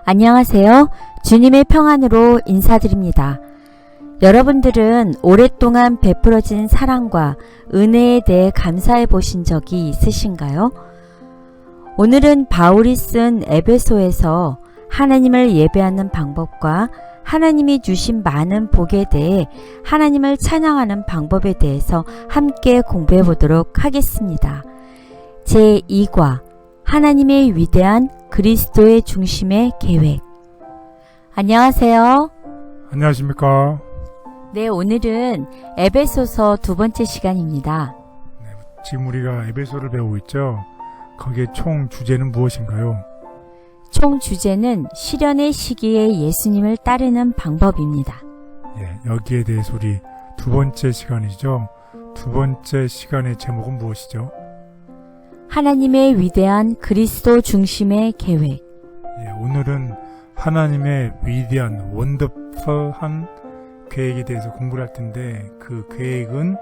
안녕하세요. 주님의 평안으로 인사드립니다. 여러분들은 오랫동안 베풀어진 사랑과 은혜에 대해 감사해 보신 적이 있으신가요? 오늘은 바울이 쓴 에베소에서 하나님을 예배하는 방법과 하나님이 주신 많은 복에 대해 하나님을 찬양하는 방법에 대해서 함께 공부해 보도록 하겠습니다. 제2과 하나님의 위대한 그리스도의 중심의 계획. 안녕하세요. 안녕하십니까. 네, 오늘은 에베소서 두 번째 시간입니다. 지금 우리가 에베소를 배우고 있죠. 거기에 총 주제는 무엇인가요? 총 주제는 시련의 시기에 예수님을 따르는 방법입니다. 여기에 대해서 우리 두 번째 시간이죠. 두 번째 시간의 제목은 무엇이죠? 하나님의 위대한 그리스도 중심의 계획. 오늘은 하나님의 위대한 원더풀한 계획에 대해서 공부를 할 텐데 그 계획은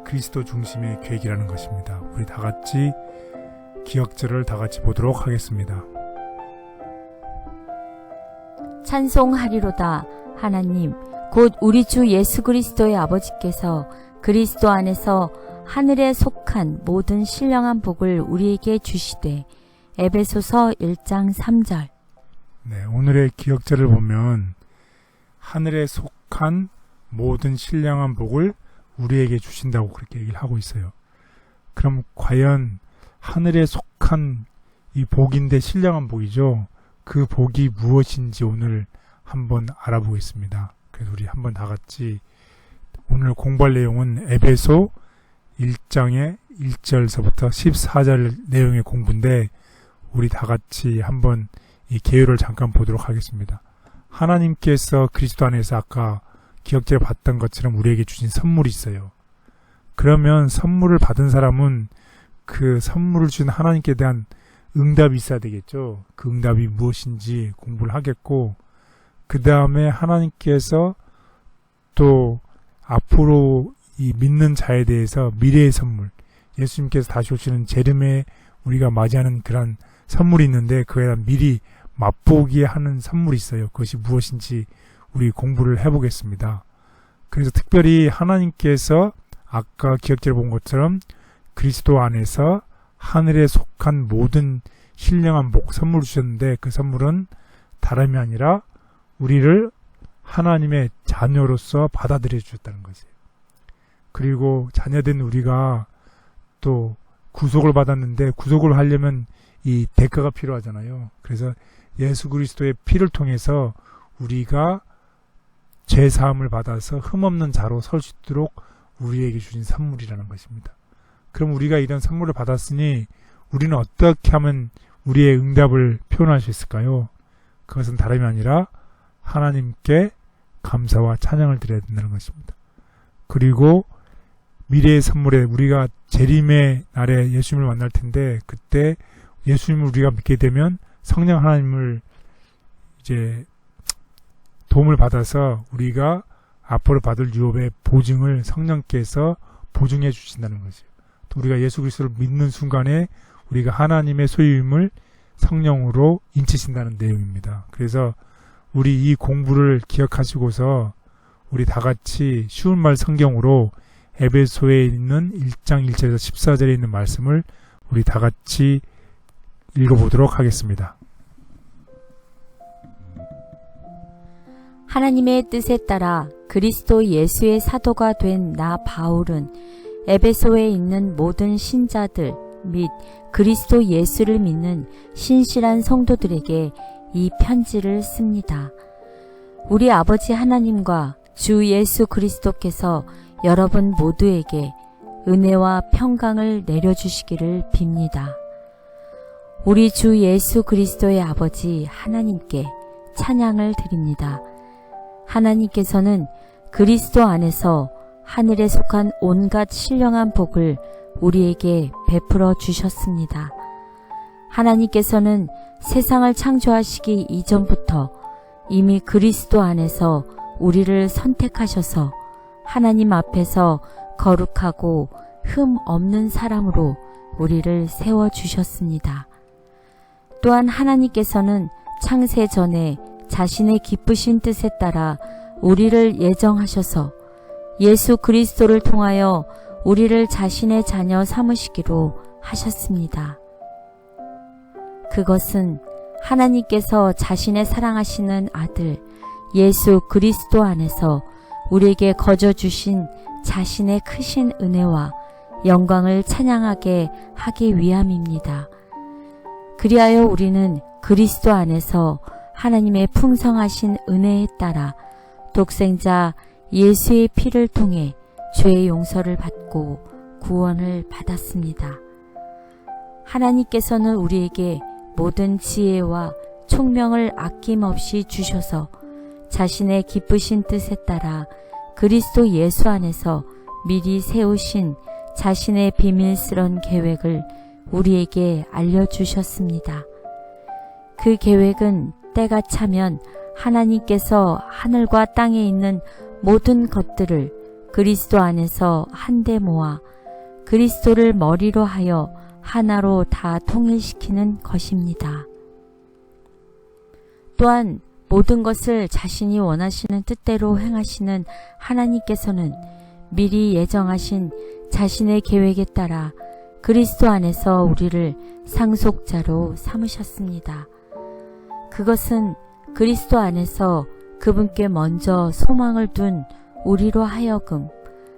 그리스도 중심의 계획이라는 것입니다. 우리 다 같이 기억절을 다 같이 보도록 하겠습니다. 찬송하리로다 하나님 곧 우리 주 예수 그리스도의 아버지께서 그리스도 안에서 하늘에 속한 모든 신령한 복을 우리에게 주시되. 에베소서 1장 3절. 오늘의 기억절을 보면 하늘에 속한 모든 신령한 복을 우리에게 주신다고 그렇게 얘기를 하고 있어요. 그럼 과연 하늘에 속한 이 복인데 신령한 복이죠. 그 복이 무엇인지 오늘 한번 알아보겠습니다. 그래서 우리 한번 다 같이 오늘 공부할 내용은 에베소 1장의 1절서부터 14절 내용의 공부인데 우리 다 같이 한번 이 개요를 잠깐 보도록 하겠습니다. 하나님께서 그리스도 안에서 아까 기억절에 봤던 것처럼 우리에게 주신 선물이 있어요. 그러면 선물을 받은 사람은 그 선물을 준 하나님께 대한 응답이 있어야 되겠죠. 그 응답이 무엇인지 공부를 하겠고 그 다음에 하나님께서 또 앞으로 이 믿는 자에 대해서 미래의 선물, 예수님께서 다시 오시는 재림에 우리가 맞이하는 그런 선물이 있는데 그에 대한 미리 맛보기에 하는 선물이 있어요. 그것이 무엇인지 우리 공부를 해보겠습니다. 그래서 특별히 하나님께서 아까 기억절에 본 것처럼 그리스도 안에서 하늘에 속한 모든 신령한 복 선물을 주셨는데 그 선물은 다름이 아니라 우리를 하나님의 자녀로서 받아들여 주셨다는 것이에요. 그리고 자녀된 우리가 또 구속을 받았는데 구속을 하려면 이 대가가 필요하잖아요. 그래서 예수 그리스도의 피를 통해서 우리가 죄사함을 받아서 흠없는 자로 설 수 있도록 우리에게 주신 선물이라는 것입니다. 그럼 우리가 이런 선물을 받았으니 우리는 어떻게 하면 우리의 응답을 표현할 수 있을까요? 그것은 다름이 아니라 하나님께 감사와 찬양을 드려야 된다는 것입니다. 그리고 미래의 선물에 우리가 재림의 날에 예수님을 만날 텐데 그때 예수님을 우리가 믿게 되면 성령 하나님을 이제 도움을 받아서 우리가 앞으로 받을 유업의 보증을 성령께서 보증해 주신다는 것이에요. 또 우리가 예수 그리스도를 믿는 순간에 우리가 하나님의 소유임을 성령으로 인치신다는 내용입니다. 그래서 우리 이 공부를 기억하시고서 우리 다 같이 쉬운 말 성경으로 에베소에 있는 1장 1절에서 14절에 있는 말씀을 우리 다 같이 읽어보도록 하겠습니다. 하나님의 뜻에 따라 그리스도 예수의 사도가 된 나 바울은 에베소에 있는 모든 신자들 및 그리스도 예수를 믿는 신실한 성도들에게 이 편지를 씁니다. 우리 아버지 하나님과 주 예수 그리스도께서 여러분 모두에게 은혜와 평강을 내려주시기를 빕니다. 우리 주 예수 그리스도의 아버지 하나님께 찬양을 드립니다. 하나님께서는 그리스도 안에서 하늘에 속한 온갖 신령한 복을 우리에게 베풀어 주셨습니다. 하나님께서는 세상을 창조하시기 이전부터 이미 그리스도 안에서 우리를 선택하셔서 하나님 앞에서 거룩하고 흠 없는 사람으로 우리를 세워주셨습니다. 또한 하나님께서는 창세 전에 자신의 기쁘신 뜻에 따라 우리를 예정하셔서 예수 그리스도를 통하여 우리를 자신의 자녀 삼으시기로 하셨습니다. 그것은 하나님께서 자신의 사랑하시는 아들 예수 그리스도 안에서 우리에게 거저 주신 자신의 크신 은혜와 영광을 찬양하게 하기 위함입니다. 그리하여 우리는 그리스도 안에서 하나님의 풍성하신 은혜에 따라 독생자 예수의 피를 통해 죄의 용서를 받고 구원을 받았습니다. 하나님께서는 우리에게 모든 지혜와 총명을 아낌없이 주셔서 자신의 기쁘신 뜻에 따라 그리스도 예수 안에서 미리 세우신 자신의 비밀스런 계획을 우리에게 알려주셨습니다. 그 계획은 때가 차면 하나님께서 하늘과 땅에 있는 모든 것들을 그리스도 안에서 한데 모아 그리스도를 머리로 하여 하나로 다 통일시키는 것입니다. 또한 모든 것을 자신이 원하시는 뜻대로 행하시는 하나님께서는 미리 예정하신 자신의 계획에 따라 그리스도 안에서 우리를 상속자로 삼으셨습니다. 그것은 그리스도 안에서 그분께 먼저 소망을 둔 우리로 하여금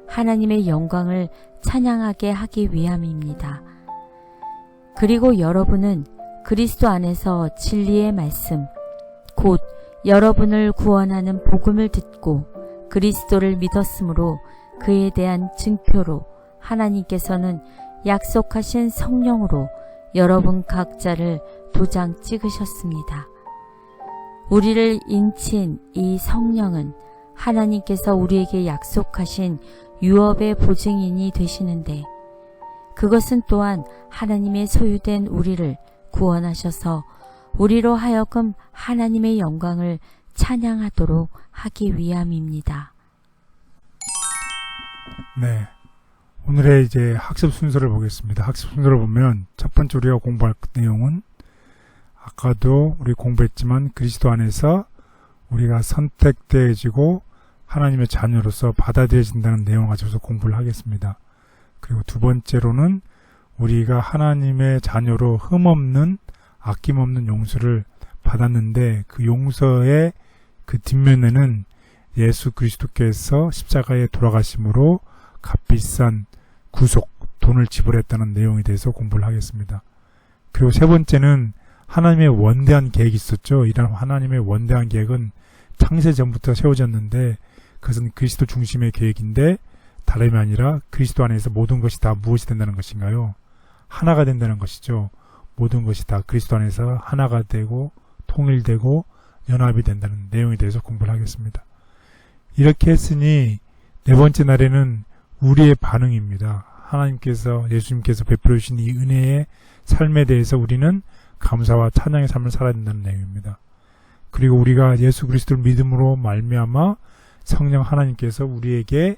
하나님의 영광을 찬양하게 하기 위함입니다. 그리고 여러분은 그리스도 안에서 진리의 말씀, 곧 여러분을 구원하는 복음을 듣고 그리스도를 믿었으므로 그에 대한 증표로 하나님께서는 약속하신 성령으로 여러분 각자를 도장 찍으셨습니다. 우리를 인친 이 성령은 하나님께서 우리에게 약속하신 유업의 보증인이 되시는데 그것은 또한 하나님의 소유된 우리를 구원하셔서 우리로 하여금 하나님의 영광을 찬양하도록 하기 위함입니다. 네. 오늘의 이제 학습 순서를 보겠습니다. 학습 순서를 보면 첫 번째 우리가 공부할 내용은 아까도 우리 공부했지만 그리스도 안에서 우리가 선택되어지고 하나님의 자녀로서 받아들여진다는 내용을 가지고서 공부를 하겠습니다. 그리고 두 번째로는 우리가 하나님의 자녀로 흠없는 아낌없는 용서를 받았는데 그 용서의 그 뒷면에는 예수 그리스도께서 십자가에 돌아가심으로 값비싼 구속, 돈을 지불했다는 내용에 대해서 공부를 하겠습니다. 그리고 세 번째는 하나님의 원대한 계획이 있었죠. 이런 하나님의 원대한 계획은 창세 전부터 세워졌는데 그것은 그리스도 중심의 계획인데 다름이 아니라 그리스도 안에서 모든 것이 다 무엇이 된다는 것인가요? 하나가 된다는 것이죠. 모든 것이 다 그리스도 안에서 하나가 되고 통일되고 연합이 된다는 내용에 대해서 공부를 하겠습니다. 이렇게 했으니 네 번째 날에는 우리의 반응입니다. 하나님께서 예수님께서 베풀어 주신 이 은혜의 삶에 대해서 우리는 감사와 찬양의 삶을 살아야 된다는 내용입니다. 그리고 우리가 예수 그리스도를 믿음으로 말미암아 성령 하나님께서 우리에게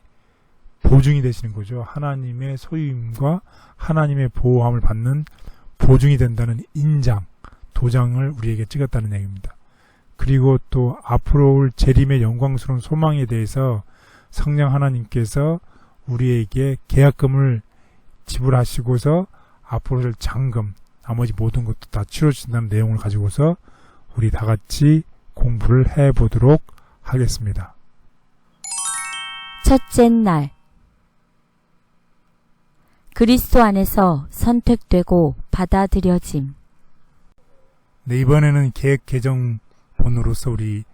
보증이 되시는 거죠. 하나님의 소유임과 하나님의 보호함을 받는 보증이 된다는 인장, 도장을 우리에게 찍었다는 얘기입니다. 그리고 또 앞으로 올 재림의 영광스러운 소망에 대해서 성령 하나님께서 우리에게 계약금을 지불하시고서 앞으로 올 장금, 나머지 모든 것도 다 치러주신다는 내용을 가지고서 우리 다 같이 공부를 해보도록 하겠습니다. 첫째 날, 그리스도 안에서 선택되고 받아들여짐. 네, 이번에는 계획 개정 본으로서 우리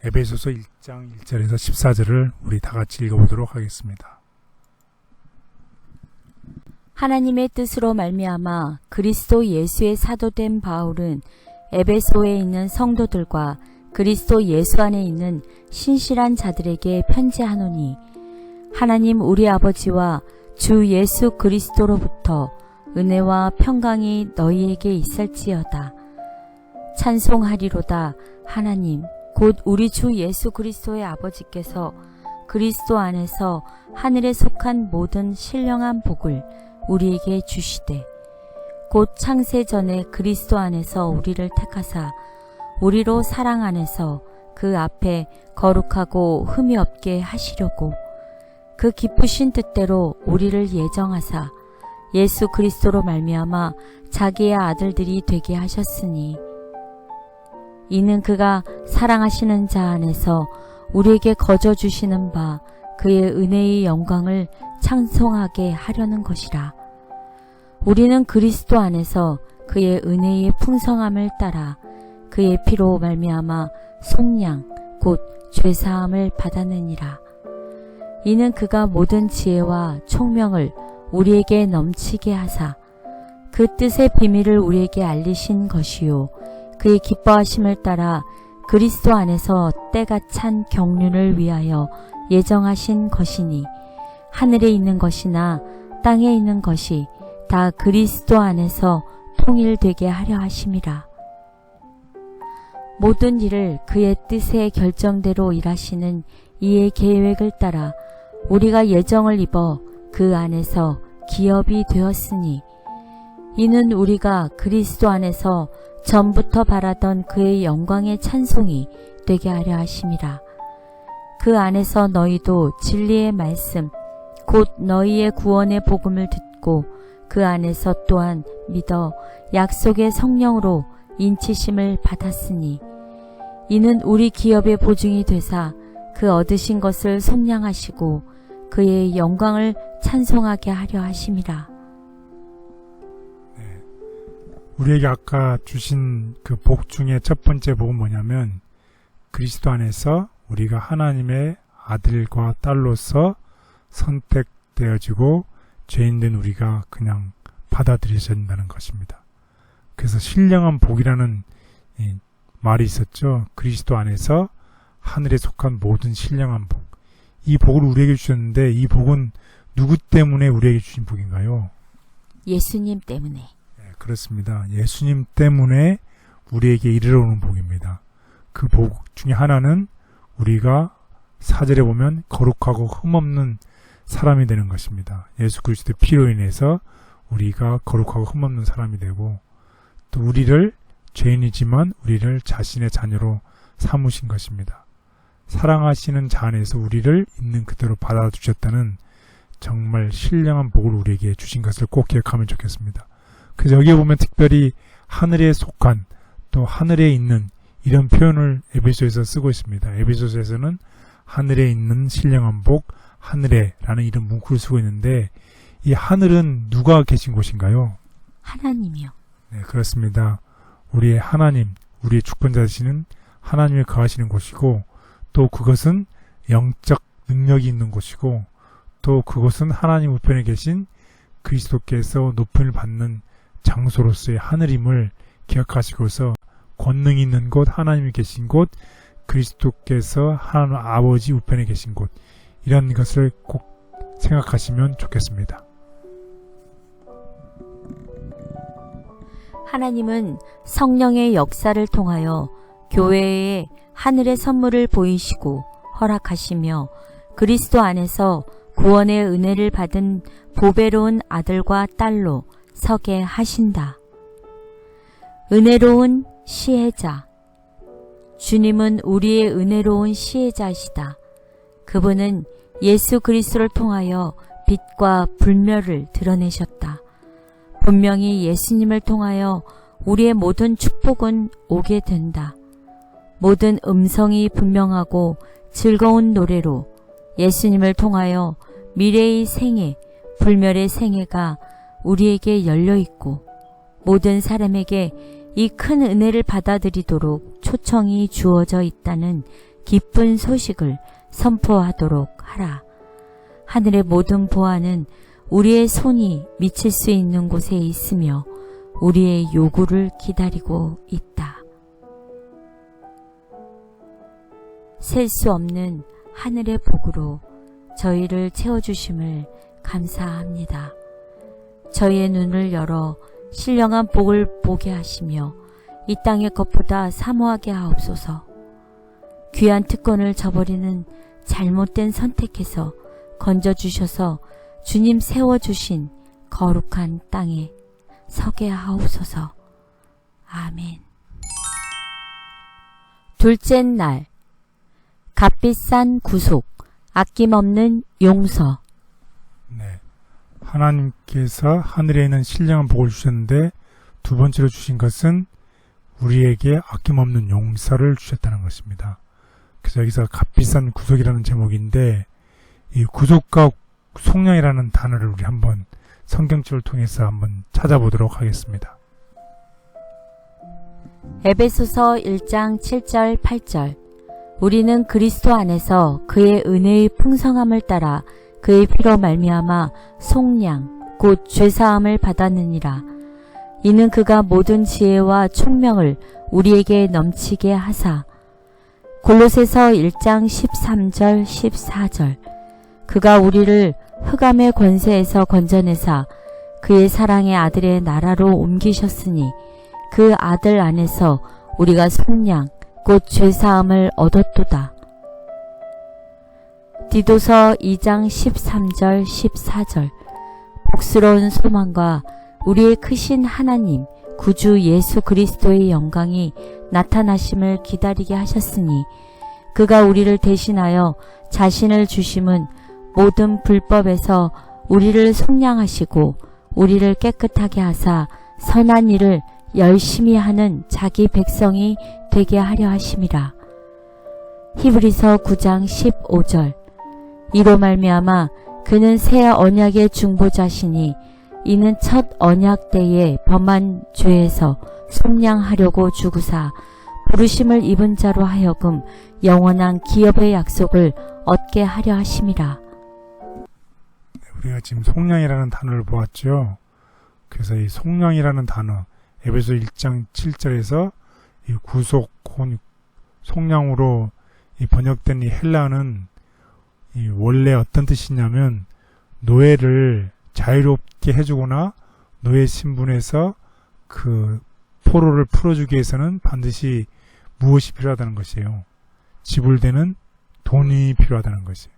에베소서 1장 1절에서 14절을 우리 다 같이 읽어보도록 하겠습니다. 하나님의 뜻으로 말미암아 그리스도 예수의 사도된 바울은 에베소에 있는 성도들과 그리스도 예수 안에 있는 신실한 자들에게 편지하노니 하나님 우리 아버지와 주 예수 그리스도로부터 은혜와 평강이 너희에게 있을지어다. 찬송하리로다. 하나님 곧 우리 주 예수 그리스도의 아버지께서 그리스도 안에서 하늘에 속한 모든 신령한 복을 우리에게 주시되 곧 창세 전에 그리스도 안에서 우리를 택하사 우리로 사랑 안에서 그 앞에 거룩하고 흠이 없게 하시려고 그 기쁘신 뜻대로 우리를 예정하사 예수 그리스도로 말미암아 자기의 아들들이 되게 하셨으니 이는 그가 사랑하시는 자 안에서 우리에게 거저 주시는 바 그의 은혜의 영광을 찬송하게 하려는 것이라. 우리는 그리스도 안에서 그의 은혜의 풍성함을 따라 그의 피로 말미암아 속량 곧 죄사함을 받았느니라. 이는 그가 모든 지혜와 총명을 우리에게 넘치게 하사 그 뜻의 비밀을 우리에게 알리신 것이요 그의 기뻐하심을 따라 그리스도 안에서 때가 찬 경륜을 위하여 예정하신 것이니 하늘에 있는 것이나 땅에 있는 것이 다 그리스도 안에서 통일되게 하려 하심이라. 모든 일을 그의 뜻의 결정대로 일하시는 이의 계획을 따라 우리가 예정을 입어 그 안에서 기업이 되었으니 이는 우리가 그리스도 안에서 전부터 바라던 그의 영광의 찬송이 되게 하려 하심이라. 그 안에서 너희도 진리의 말씀 곧 너희의 구원의 복음을 듣고 그 안에서 또한 믿어 약속의 성령으로 인치심을 받았으니 이는 우리 기업의 보증이 되사 그 얻으신 것을 속량하시고 그의 영광을 찬송하게 하려 하심이라. 우리에게 아까 주신 그 복 중에 첫 번째 복은 뭐냐면 그리스도 안에서 우리가 하나님의 아들과 딸로서 선택되어지고 죄인된 우리가 그냥 받아들여져야 된다는 것입니다. 그래서 신령한 복이라는 말이 있었죠. 그리스도 안에서 하늘에 속한 모든 신령한 복. 이 복을 우리에게 주셨는데 이 복은 누구 때문에 우리에게 주신 복인가요? 예수님 때문에. 네, 그렇습니다. 예수님 때문에 우리에게 이르러오는 복입니다. 그 복 중에 하나는 우리가 4절에 보면 거룩하고 흠없는 사람이 되는 것입니다. 예수 그리스도의 피로 인해서 우리가 거룩하고 흠없는 사람이 되고 또 우리를 죄인이지만 우리를 자신의 자녀로 삼으신 것입니다. 사랑하시는 자 안에서 우리를 있는 그대로 받아주셨다는 정말 신령한 복을 우리에게 주신 것을 꼭 기억하면 좋겠습니다. 그래서 여기에 보면 특별히 하늘에 속한 또 하늘에 있는 이런 표현을 에베소에서 쓰고 있습니다. 에베소서에서는 하늘에 있는 신령한 복, 하늘에라는 이런 문구를 쓰고 있는데 이 하늘은 누가 계신 곳인가요? 하나님이요. 네, 그렇습니다. 우리의 하나님, 우리의 주권자 되시는 하나님이 거하시는 곳이고 또 그것은 영적 능력이 있는 곳이고 또 그것은 하나님 우편에 계신 그리스도께서 높임을 받는 장소로서의 하늘임을 기억하시고서 권능이 있는 곳, 하나님이 계신 곳, 그리스도께서 하나님 아버지 우편에 계신 곳 이런 것을 꼭 생각하시면 좋겠습니다. 하나님은 성령의 역사를 통하여 교회에 하늘의 선물을 보이시고 허락하시며 그리스도 안에서 구원의 은혜를 받은 보배로운 아들과 딸로 서게 하신다. 은혜로운 시혜자. 주님은 우리의 은혜로운 시혜자이시다. 그분은 예수 그리스도를 통하여 빛과 불멸을 드러내셨다. 분명히 예수님을 통하여 우리의 모든 축복은 오게 된다. 모든 음성이 분명하고 즐거운 노래로 예수님을 통하여 미래의 생애, 불멸의 생애가 우리에게 열려있고 모든 사람에게 이 큰 은혜를 받아들이도록 초청이 주어져 있다는 기쁜 소식을 선포하도록 하라. 하늘의 모든 보안은 우리의 손이 미칠 수 있는 곳에 있으며 우리의 요구를 기다리고 있다. 셀 수 없는 하늘의 복으로 저희를 채워주심을 감사합니다. 저희의 눈을 열어 신령한 복을 보게 하시며 이 땅의 것보다 사모하게 하옵소서. 귀한 특권을 저버리는 잘못된 선택에서 건져주셔서 주님 세워주신 거룩한 땅에 서게 하옵소서. 아멘. 둘째 날, 값비싼 구속, 아낌없는 용서. 네. 하나님께서 하늘에 있는 신령한 복을 주셨는데 두 번째로 주신 것은 우리에게 아낌없는 용서를 주셨다는 것입니다. 그래서 여기서 값비싼 구속이라는 제목인데 이 구속과 속량이라는 단어를 우리 한번 성경책을 통해서 한번 찾아보도록 하겠습니다. 에베소서 1장 7절 8절. 우리는 그리스도 안에서 그의 은혜의 풍성함을 따라 그의 피로 말미암아 속량 곧 죄사함을 받았느니라. 이는 그가 모든 지혜와 총명을 우리에게 넘치게 하사. 골로새서 1장 13절 14절. 그가 우리를 흑암의 권세에서 건져내사 그의 사랑의 아들의 나라로 옮기셨으니 그 아들 안에서 우리가 속량 곧 죄사함을 얻었도다. 디도서 2장 13절 14절. 복스러운 소망과 우리의 크신 하나님 구주 예수 그리스도의 영광이 나타나심을 기다리게 하셨으니 그가 우리를 대신하여 자신을 주심은 모든 불법에서 우리를 속량하시고 우리를 깨끗하게 하사 선한 일을 열심히 하는 자기 백성이 되게 하려 하심이라. 히브리서 9장 15절. 이로 말미암아 그는 새 언약의 중보자시니 이는 첫 언약 때에 범한 죄에서 속량하려고 죽으사 부르심을 입은 자로 하여금 영원한 기업의 약속을 얻게 하려 하심이라. 우리가 지금 속량이라는 단어를 보았죠. 그래서 이 속량이라는 단어 에베소 1장 7절에서 이 구속, 속량으로 이 번역된 이 헬라어는 이 원래 어떤 뜻이냐면 노예를 자유롭게 해주거나 노예 신분에서 그 포로를 풀어주기 위해서는 반드시 무엇이 필요하다는 것이에요. 지불되는 돈이 필요하다는 것이에요.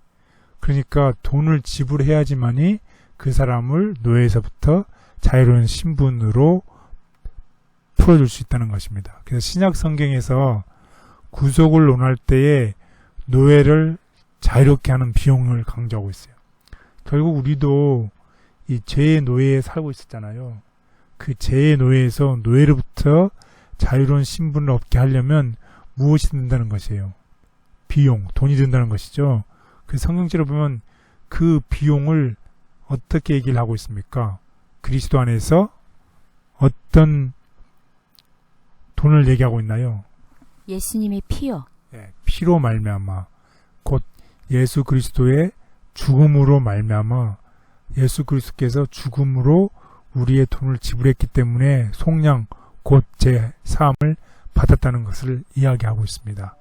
그러니까 돈을 지불해야지만이 그 사람을 노예에서부터 자유로운 신분으로 풀어줄 수 있다는 것입니다. 그래서 신약 성경에서 구속을 논할 때에 노예를 자유롭게 하는 비용을 강조하고 있어요. 결국 우리도 이 죄의 노예에 살고 있었잖아요. 그 죄의 노예에서 노예로부터 자유로운 신분을 얻게 하려면 무엇이 든다는 것이에요? 비용, 돈이 든다는 것이죠. 그 성경책을 보면 그 비용을 어떻게 얘기를 하고 있습니까? 그리스도 안에서 어떤 돈을 얘기하고 있나요? 예수님의 피요. 네, 피로 말미암아 곧 예수 그리스도의 죽음으로 말미암아 예수 그리스도께서 죽음으로 우리의 돈을 지불했기 때문에 속량 곧 제 사함을 받았다는 것을 이야기하고 있습니다.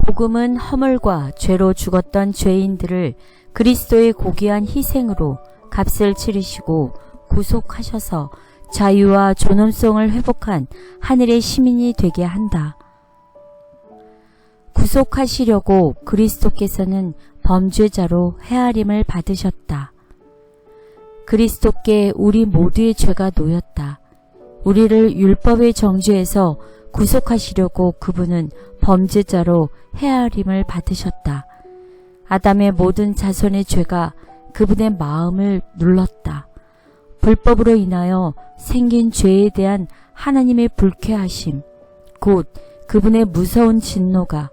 복음은 허물과 죄로 죽었던 죄인들을 그리스도의 고귀한 희생으로 값을 치르시고 구속하셔서 자유와 존엄성을 회복한 하늘의 시민이 되게 한다. 구속하시려고 그리스도께서는 범죄자로 헤아림을 받으셨다. 그리스도께 우리 모두의 죄가 놓였다. 우리를 율법의 정죄에서 구속하시려고 그분은 범죄자로 헤아림을 받으셨다. 아담의 모든 자손의 죄가 그분의 마음을 눌렀다. 불법으로 인하여 생긴 죄에 대한 하나님의 불쾌하심, 곧 그분의 무서운 진노가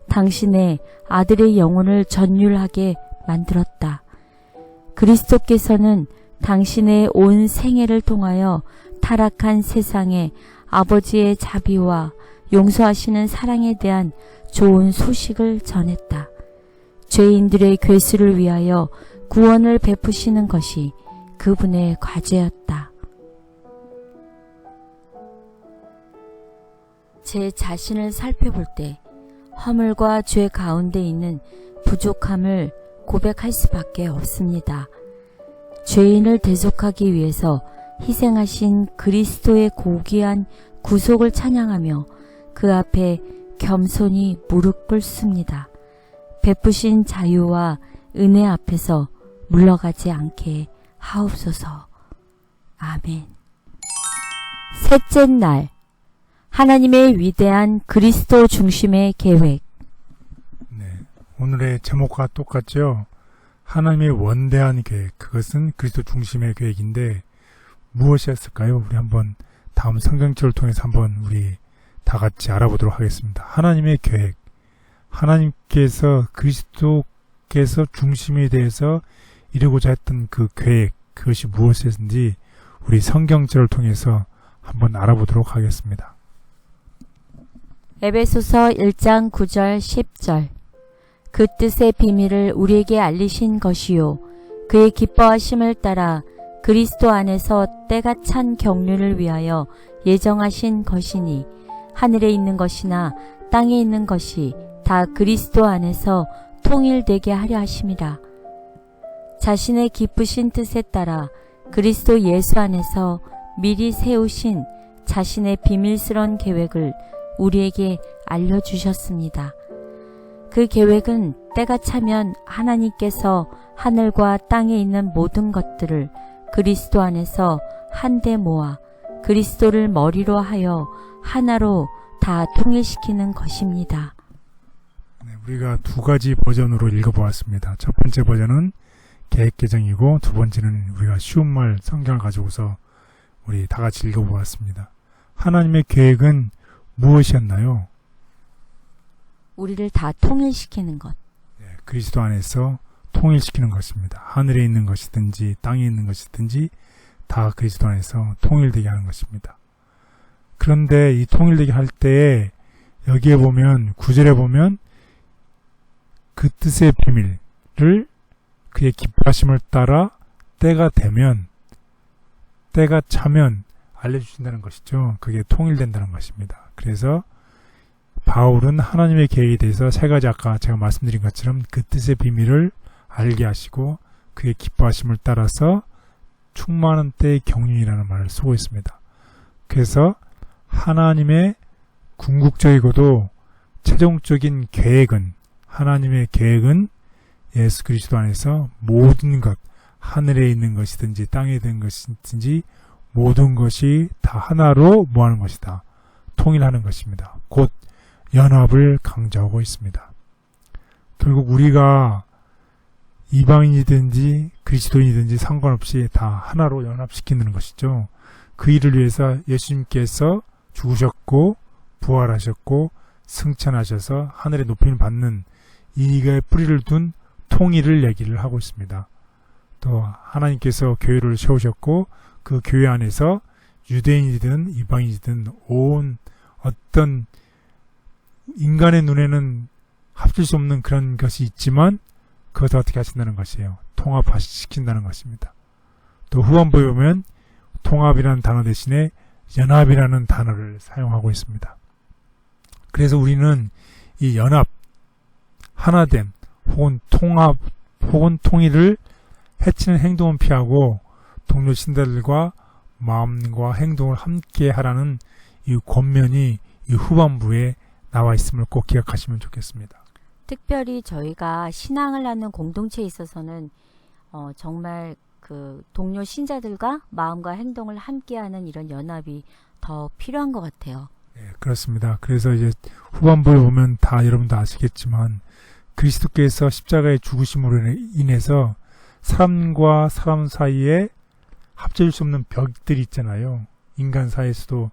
당신의 아들의 영혼을 전율하게 만들었다. 그리스도께서는 당신의 온 생애를 통하여 타락한 세상에 아버지의 자비와 용서하시는 사랑에 대한 좋은 소식을 전했다. 죄인들의 괴수를 위하여 구원을 베푸시는 것이 그분의 과제였다. 제 자신을 살펴볼 때 허물과 죄 가운데 있는 부족함을 고백할 수밖에 없습니다. 죄인을 대속하기 위해서 희생하신 그리스도의 고귀한 구속을 찬양하며 그 앞에 겸손히 무릎 꿇습니다. 베푸신 자유와 은혜 앞에서 물러가지 않게 하옵소서. 아멘. 셋째 날, 하나님의 위대한 그리스도 중심의 계획. 네, 오늘의 제목과 똑같죠? 하나님의 원대한 계획, 그것은 그리스도 중심의 계획인데 무엇이었을까요? 우리 한번 다음 성경절을 통해서 한번 우리 다 같이 알아보도록 하겠습니다. 하나님의 계획, 하나님께서 그리스도께서 중심에 대해서 이루고자 했던 그 계획, 그것이 무엇이었는지 우리 성경절을 통해서 한번 알아보도록 하겠습니다. 에베소서 1장 9절 10절. 그 뜻의 비밀을 우리에게 알리신 것이요 그의 기뻐하심을 따라 그리스도 안에서 때가 찬 경륜을 위하여 예정하신 것이니 하늘에 있는 것이나 땅에 있는 것이 다 그리스도 안에서 통일되게 하려 하심이라. 자신의 기쁘신 뜻에 따라 그리스도 예수 안에서 미리 세우신 자신의 비밀스러운 계획을 우리에게 알려주셨습니다. 그 계획은 때가 차면 하나님께서 하늘과 땅에 있는 모든 것들을 그리스도 안에서 한데 모아 그리스도를 머리로 하여 하나로 다 통일시키는 것입니다. 네, 우리가 두 가지 버전으로 읽어보았습니다. 첫 번째 버전은 계획 개정이고 두 번째는 우리가 쉬운 말 성경을 가지고서 우리 다 같이 읽어보았습니다. 하나님의 계획은 무엇이었나요? 우리를 다 통일시키는 것. 네, 그리스도 안에서 통일시키는 것입니다. 하늘에 있는 것이든지 땅에 있는 것이든지 다 그리스도 안에서 통일되게 하는 것입니다. 그런데 이 통일되게 할 때에 여기에 보면 9절에 보면 그 뜻의 비밀을 그의 기뻐하심을 따라 때가 되면 때가 차면 알려주신다는 것이죠. 그게 통일된다는 것입니다. 그래서 바울은 하나님의 계획에 대해서 세 가지 아까 제가 말씀드린 것처럼 그 뜻의 비밀을 알게 하시고 그의 기뻐하심을 따라서 충만한 때의 경륜이라는 말을 쓰고 있습니다. 그래서 하나님의 궁극적이고도 최종적인 계획은 하나님의 계획은 예수 그리스도 안에서 모든 것, 하늘에 있는 것이든지 땅에 있는 것이든지 모든 것이 다 하나로 모아는 것이다. 통일하는 것입니다. 곧 연합을 강조하고 있습니다. 결국 우리가 이방인이든지 그리스도인이든지 상관없이 다 하나로 연합시키는 것이죠. 그 일을 위해서 예수님께서 죽으셨고 부활하셨고 승천하셔서 하늘의 높임을 받는 이익의 뿌리를 둔 통일을 얘기를 하고 있습니다. 또 하나님께서 교회를 세우셨고 그 교회 안에서 유대인이든 이방인이든 온 어떤 인간의 눈에는 합칠 수 없는 그런 것이 있지만 그것을 어떻게 하신다는 것이에요. 통합시킨다는 것입니다. 또 후반부에 보면 통합이라는 단어 대신에 연합이라는 단어를 사용하고 있습니다. 그래서 우리는 이 연합, 하나됨, 혹은 통합, 혹은 통일을 해치는 행동은 피하고 동료 신자들과 마음과 행동을 함께 하라는 이 권면이 이 후반부에 나와 있음을 꼭 기억하시면 좋겠습니다. 특별히 저희가 신앙을 하는 공동체에 있어서는 정말 그 동료 신자들과 마음과 행동을 함께하는 이런 연합이 더 필요한 것 같아요. 네, 그렇습니다. 그래서 이제 후반부에 보면 다 여러분도 아시겠지만 그리스도께서 십자가의 죽으심으로 인해서 사람과 사람 사이에 합칠 수 없는 벽들이 있잖아요. 인간 사이에서도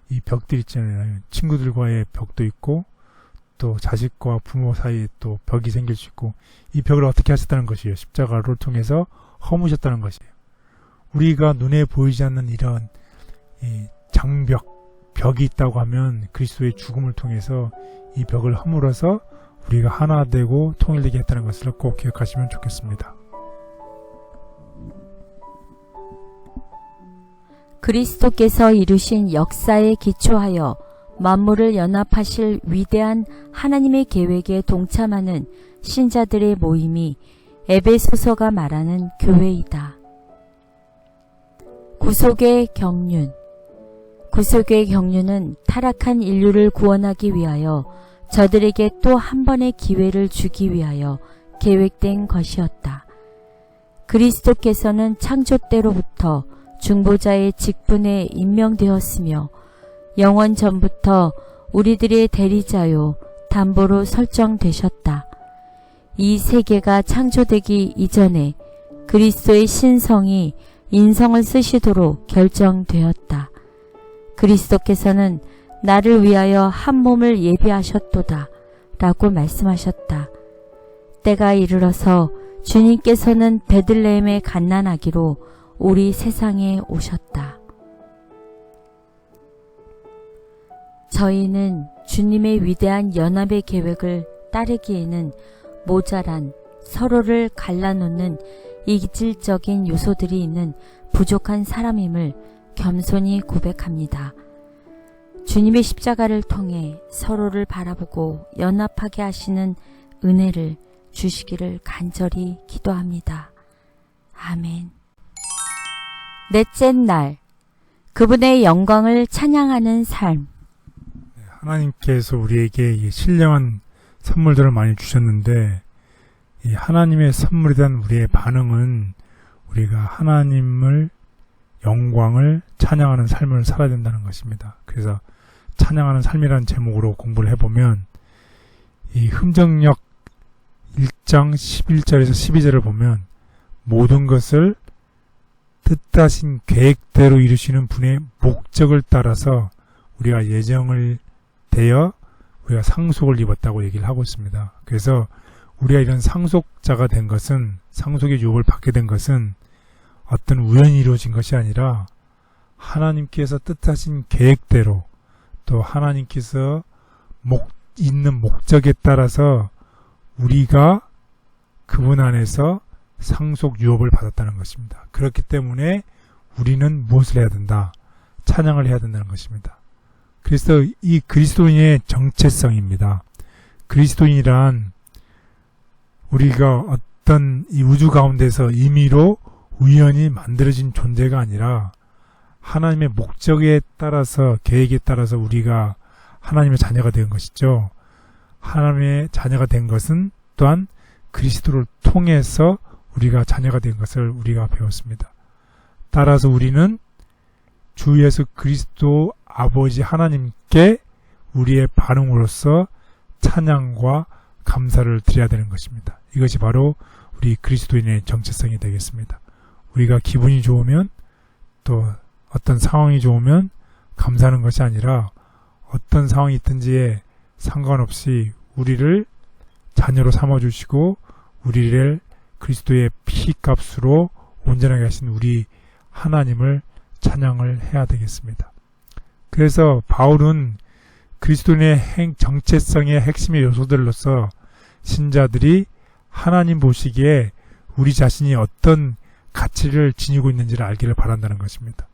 이 벽들이 있잖아요. 친구들과의 벽도 있고 또 자식과 부모 사이에 또 벽이 생길 수 있고 이 벽을 어떻게 하셨다는 것이에요. 십자가를 통해서 허무셨다는 것이에요. 우리가 눈에 보이지 않는 이런 이 장벽, 벽이 있다고 하면 그리스도의 죽음을 통해서 이 벽을 허물어서 우리가 하나 되고 통일되게 했다는 것을 꼭 기억하시면 좋겠습니다. 그리스도께서 이루신 역사에 기초하여 만물을 연합하실 위대한 하나님의 계획에 동참하는 신자들의 모임이 에베소서가 말하는 교회이다. 구속의 경륜. 구속의 경륜은 타락한 인류를 구원하기 위하여 저들에게 또 한 번의 기회를 주기 위하여 계획된 것이었다. 그리스도께서는 창조 때로부터 중보자의 직분에 임명되었으며 영원 전부터 우리들의 대리자요 담보로 설정되셨다. 이 세계가 창조되기 이전에 그리스도의 신성이 인성을 쓰시도록 결정되었다. 그리스도께서는 나를 위하여 한 몸을 예비하셨도다 라고 말씀하셨다. 때가 이르러서 주님께서는 베들레헴의 갓난아기로 우리 세상에 오셨다. 저희는 주님의 위대한 연합의 계획을 따르기에는 모자란 서로를 갈라놓는 이질적인 요소들이 있는 부족한 사람임을 겸손히 고백합니다. 주님의 십자가를 통해 서로를 바라보고 연합하게 하시는 은혜를 주시기를 간절히 기도합니다. 아멘. 넷째 날, 그분의 영광을 찬양하는 삶. 하나님께서 우리에게 이 신령한 선물들을 많이 주셨는데 이 하나님의 선물에 대한 우리의 반응은 우리가 하나님을 영광을 찬양하는 삶을 살아야 된다는 것입니다. 그래서 찬양하는 삶이라는 제목으로 공부를 해보면 이 흠정역 1장 11절에서 12절을 보면 모든 것을 뜻하신 계획대로 이루시는 분의 목적을 따라서 우리가 예정을 되어 우리가 상속을 입었다고 얘기를 하고 있습니다. 그래서 우리가 이런 상속자가 된 것은, 상속의 유업을 받게 된 것은 어떤 우연히 이루어진 것이 아니라 하나님께서 뜻하신 계획대로 또 하나님께서 있는 목적에 따라서 우리가 그분 안에서 상속 유업을 받았다는 것입니다. 그렇기 때문에 우리는 무엇을 해야 된다? 찬양을 해야 된다는 것입니다. 그래서 이 그리스도인의 정체성입니다. 그리스도인이란 우리가 어떤 이 우주 가운데서 임의로 우연히 만들어진 존재가 아니라 하나님의 목적에 따라서, 계획에 따라서 우리가 하나님의 자녀가 된 것이죠. 하나님의 자녀가 된 것은 또한 그리스도를 통해서 우리가 자녀가 된 것을 우리가 배웠습니다. 따라서 우리는 주 예수 그리스도 아버지 하나님께 우리의 반응으로서 찬양과 감사를 드려야 되는 것입니다. 이것이 바로 우리 그리스도인의 정체성이 되겠습니다. 우리가 기분이 좋으면 또 어떤 상황이 좋으면 감사하는 것이 아니라 어떤 상황이 있든지에 상관없이 우리를 자녀로 삼아주시고 우리를 그리스도의 피값으로 온전하게 하신 우리 하나님을 찬양을 해야 되겠습니다. 그래서 바울은 그리스도인의 정체성의 핵심의 요소들로서 신자들이 하나님 보시기에 우리 자신이 어떤 가치를 지니고 있는지를 알기를 바란다는 것입니다.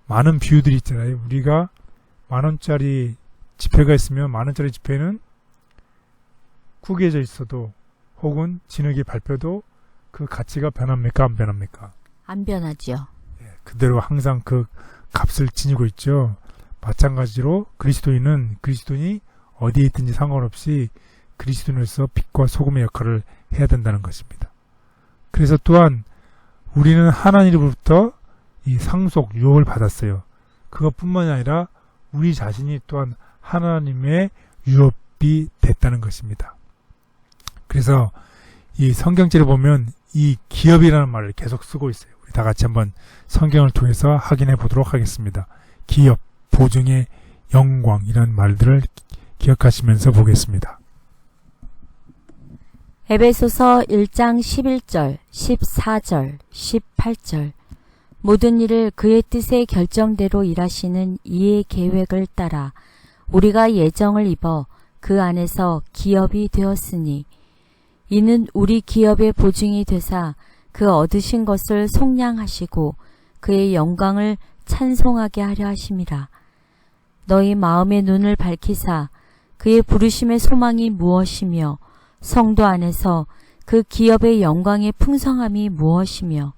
많은 비유들이 있잖아요. 우리가 10,000원짜리 지폐가 있으면 10,000원짜리 지폐는 구겨져 있어도 혹은 진흙이 밟혀도 그 가치가 변합니까? 안 변합니까? 안 변하지요. 그대로 항상 그 값을 지니고 있죠. 마찬가지로 그리스도인이 어디에 있든지 상관없이 그리스도인으로서 빛과 소금의 역할을 해야 된다는 것입니다. 그래서 또한 우리는 하나님으로부터 이 상속 유업을 받았어요. 그것뿐만이 아니라 우리 자신이 또한 하나님의 유업이 됐다는 것입니다. 그래서 이 성경책을 보면 이 기업이라는 말을 계속 쓰고 있어요. 우리 다 같이 한번 성경을 통해서 확인해 보도록 하겠습니다. 기업, 보증의 영광 이런 말들을 기억하시면서 보겠습니다. 에베소서 1장 11절, 14절, 18절 모든 일을 그의 뜻의 결정대로 일하시는 이의 계획을 따라 우리가 예정을 입어 그 안에서 기업이 되었으니 이는 우리 기업의 보증이 되사 그 얻으신 것을 속량하시고 그의 영광을 찬송하게 하려 하심이라. 너희 마음의 눈을 밝히사 그의 부르심의 소망이 무엇이며 성도 안에서 그 기업의 영광의 풍성함이 무엇이며.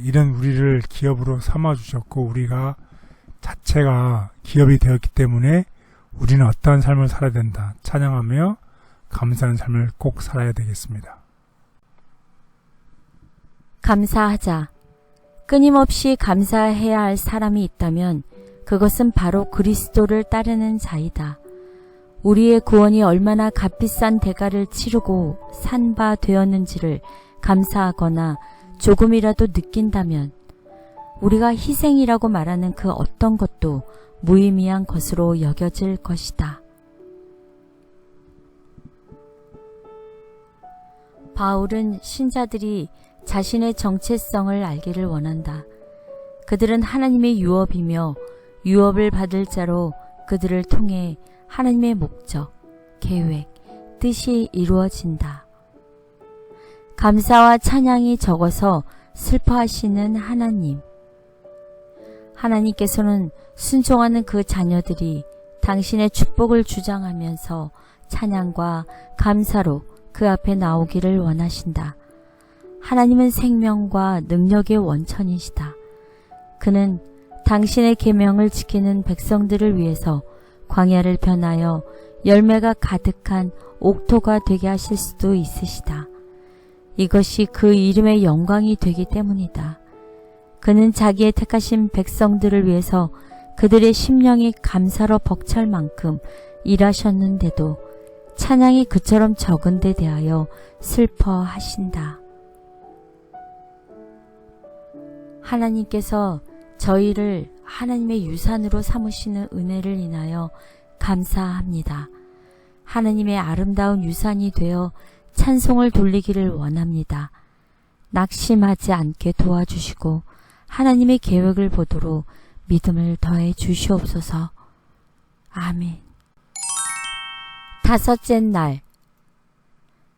이런 우리를 기업으로 삼아주셨고 우리가 자체가 기업이 되었기 때문에 우리는 어떠한 삶을 살아야 된다. 찬양하며 감사하는 삶을 꼭 살아야 되겠습니다. 감사하자. 끊임없이 감사해야 할 사람이 있다면 그것은 바로 그리스도를 따르는 자이다. 우리의 구원이 얼마나 값비싼 대가를 치르고 산 바 되었는지를 감사하거나 조금이라도 느낀다면 우리가 희생이라고 말하는 그 어떤 것도 무의미한 것으로 여겨질 것이다. 바울은 신자들이 자신의 정체성을 알기를 원한다. 그들은 하나님의 유업이며 유업을 받을 자로 그들을 통해 하나님의 목적, 계획, 뜻이 이루어진다. 감사와 찬양이 적어서 슬퍼하시는 하나님. 하나님께서는 순종하는 그 자녀들이 당신의 축복을 주장하면서 찬양과 감사로 그 앞에 나오기를 원하신다. 하나님은 생명과 능력의 원천이시다. 그는 당신의 계명을 지키는 백성들을 위해서 광야를 변하여 열매가 가득한 옥토가 되게 하실 수도 있으시다. 이것이 그 이름의 영광이 되기 때문이다. 그는 자기의 택하신 백성들을 위해서 그들의 심령이 감사로 벅찰 만큼 일하셨는데도 찬양이 그처럼 적은 데 대하여 슬퍼하신다. 하나님께서 저희를 하나님의 유산으로 삼으시는 은혜를 인하여 감사합니다. 하나님의 아름다운 유산이 되어 찬송을 돌리기를 원합니다. 낙심하지 않게 도와주시고 하나님의 계획을 보도록 믿음을 더해 주시옵소서. 아멘. 다섯째 날,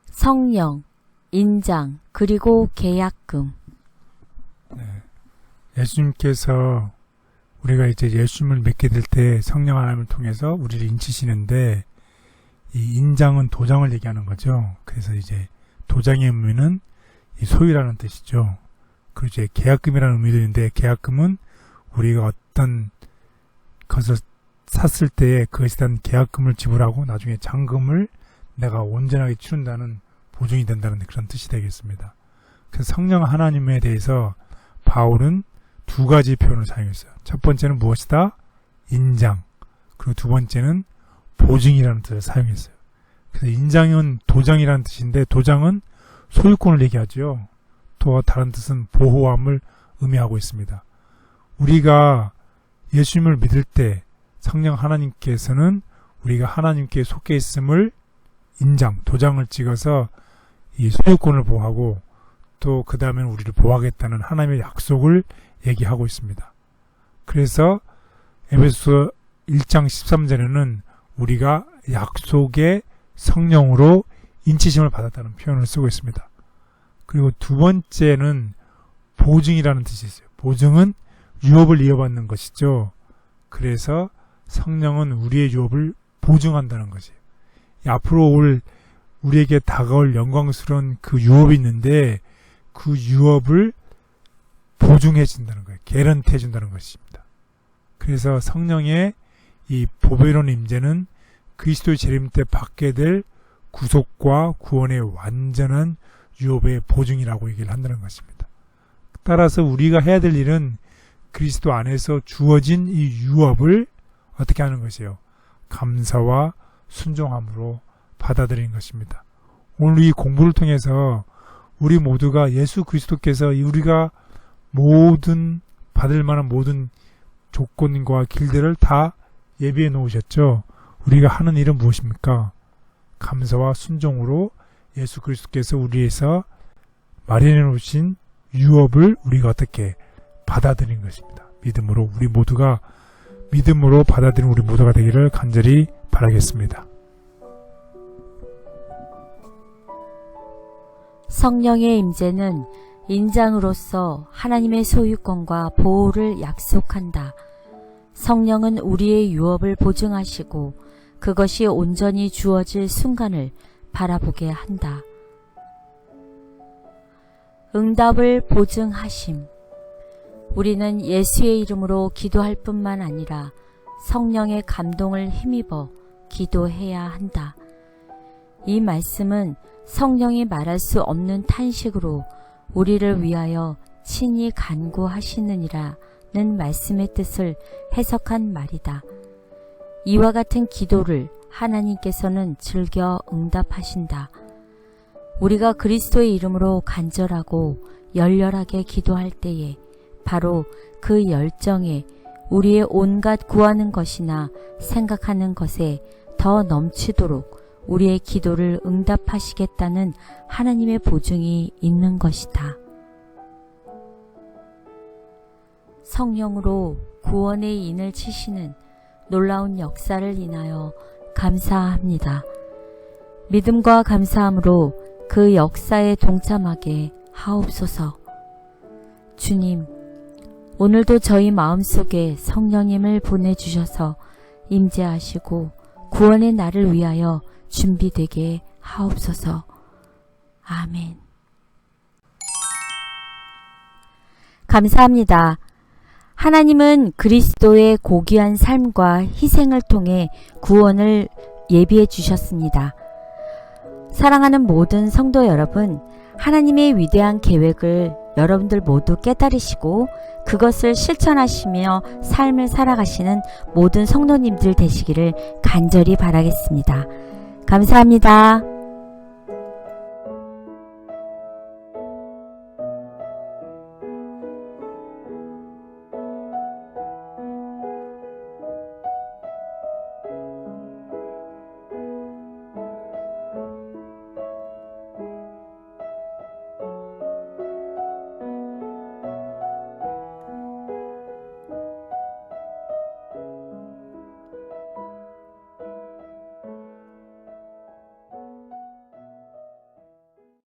성령, 인장, 그리고 계약금. 예수님께서 우리가 이제 예수님을 믿게 될 때 성령 하나님을 통해서 우리를 인치시는데, 이 인장은 도장을 얘기하는 거죠. 그래서 이제 도장의 의미는 이 소유라는 뜻이죠. 그리고 이제 계약금이라는 의미도 있는데, 계약금은 우리가 어떤 것을 샀을 때에 그것에 대한 계약금을 지불하고 나중에 잔금을 내가 온전하게 치른다는 보증이 된다는 그런 뜻이 되겠습니다. 그래서 성령 하나님에 대해서 바울은 두 가지 표현을 사용했어요. 첫 번째는 무엇이다? 인장. 그리고 두 번째는 보증이라는 뜻을 사용했어요. 그래서 인장은 도장이라는 뜻인데, 도장은 소유권을 얘기하죠. 또 다른 뜻은 보호함을 의미하고 있습니다. 우리가 예수님을 믿을 때 성령 하나님께서는 우리가 하나님께 속해 있음을 인장, 도장을 찍어서 이 소유권을 보호하고, 또 그 다음에는 우리를 보호하겠다는 하나님의 약속을 얘기하고 있습니다. 그래서 에베소서 1장 13절에는 우리가 약속의 성령으로 인치심을 받았다는 표현을 쓰고 있습니다. 그리고 두 번째는 보증이라는 뜻이 있어요. 보증은 유업을 이어받는 것이죠. 그래서 성령은 우리의 유업을 보증한다는 것이에요. 앞으로 올 우리에게 다가올 영광스러운 그 유업이 있는데, 그 유업을 보증해 준다는 거예요. 개런티 해준다는 것입니다. 그래서 성령의 이 보배로운 임재는 그리스도의 재림 때 받게 될 구속과 구원의 완전한 유업의 보증이라고 얘기를 한다는 것입니다. 따라서 우리가 해야 될 일은 그리스도 안에서 주어진 이 유업을 어떻게 하는 것이에요? 감사와 순종함으로 받아들이는 것입니다. 오늘 이 공부를 통해서 우리 모두가 예수 그리스도께서 우리가 모든 받을 만한 모든 조건과 길들을 다 예비해 놓으셨죠. 우리가 하는 일은 무엇입니까? 감사와 순종으로 예수 그리스도께서 우리에서 마련해 놓으신 유업을 우리가 어떻게 받아들이는 것입니다. 믿음으로 우리 모두가 믿음으로 받아들이는 우리 모두가 되기를 간절히 바라겠습니다. 성령의 임재는 인장으로서 하나님의 소유권과 보호를 약속한다. 성령은 우리의 유업을 보증하시고 그것이 온전히 주어질 순간을 바라보게 한다. 응답을 보증하심. 우리는 예수의 이름으로 기도할 뿐만 아니라 성령의 감동을 힘입어 기도해야 한다. 이 말씀은 성령이 말할 수 없는 탄식으로 우리를 위하여 친히 간구하시느니라는 말씀의 뜻을 해석한 말이다. 이와 같은 기도를 하나님께서는 즐겨 응답하신다. 우리가 그리스도의 이름으로 간절하고 열렬하게 기도할 때에 바로 그 열정에 우리의 온갖 구하는 것이나 생각하는 것에 더 넘치도록 우리의 기도를 응답하시겠다는 하나님의 보증이 있는 것이다. 성령으로 구원의 인을 치시는 놀라운 역사를 인하여 감사합니다. 믿음과 감사함으로 그 역사에 동참하게 하옵소서. 주님, 오늘도 저희 마음속에 성령님을 보내주셔서 임재하시고 구원의 날을 위하여 준비되게 하옵소서. 아멘. 감사합니다. 하나님은 그리스도의 고귀한 삶과 희생을 통해 구원을 예비해 주셨습니다. 사랑하는 모든 성도 여러분, 하나님의 위대한 계획을 여러분들 모두 깨달으시고 그것을 실천하시며 삶을 살아가시는 모든 성도님들 되시기를 간절히 바라겠습니다. 감사합니다.